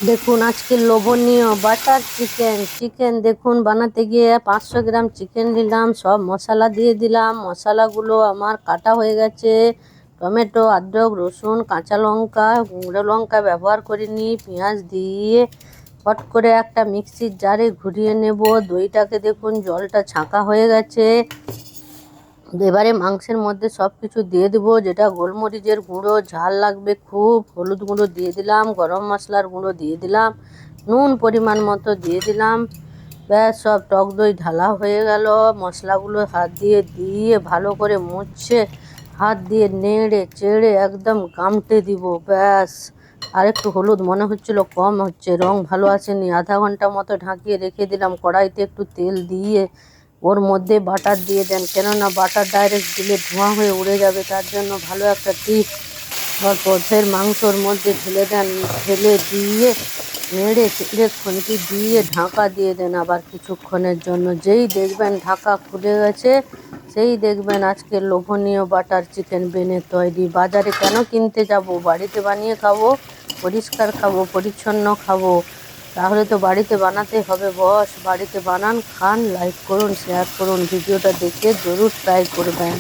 দেখুন আজকে লোভনীয় বাটার চিকেন দেখুন বানাতে গিয়ে 500 গ্রাম চিকেন নিলাম, সব মশলা দিয়ে দিলাম। মশলাগুলো আমার কাটা হয়ে গেছে। টমেটো, আদরক, রসুন, কাঁচা লঙ্কা, গুঁড়ো লঙ্কা ব্যবহার করিনি। পেঁয়াজ দিয়ে হট করে একটা মিক্সির জারে ঘুরিয়ে নেব। দইটাকে দেখুন জলটা ছাঁকা হয়ে গেছে। এবারে মাংসের মধ্যে সব কিছু দিয়ে দেবো, যেটা গোলমরিচের গুঁড়ো, ঝাল লাগবে খুব, হলুদ গুঁড়ো দিয়ে দিলাম, গরম মশলার গুঁড়ো দিয়ে দিলাম, নুন পরিমাণ মতো দিয়ে দিলাম। ব্যাস, সব টক দই ঢালা হয়ে গেল। মশলাগুলো হাত দিয়ে ভালো করে মুছে হাত দিয়ে নেড়ে চেড়ে একদম গামটে দিব। ব্যাস, আর একটু হলুদ মনে হচ্ছিল কম হচ্ছে, রং ভালো আসেনি। আধা ঘন্টা মতো ঢাকিয়ে রেখে দিলাম। কড়াইতে একটু তেল দিয়ে ওর মধ্যে বাটার দিয়ে দেন, কেননা বাটার ডাইরেক্ট দিলে ধোঁয়া হয়ে উড়ে যাবে, তার জন্য ভালো একটা টিপস। তারপর ফের মাংসর মধ্যে ঢেলে দেন, ঢেলে দিয়ে নেড়ে চেড়ে খুন্তি দিয়ে ঢাকা দিয়ে দেন আবার কিছুক্ষণের জন্য। যেই দেখবেন ঢাকা খুলে গেছে, সেই দেখবেন আজকে লোভনীয় বাটার চিকেন বেনে তৈরি। বাজারে কেন কিনতে যাব, বাড়িতে বানিয়ে খাবো, পরিষ্কার খাবো, পরিচ্ছন্ন খাবো। তাহলে তো বাড়িতে বানাতে হবে বস। বাড়িতে বানান, খান, লাইক করুন, শেয়ার করুন, ভিডিওটা দেখে জরুর ট্রাই করবেন।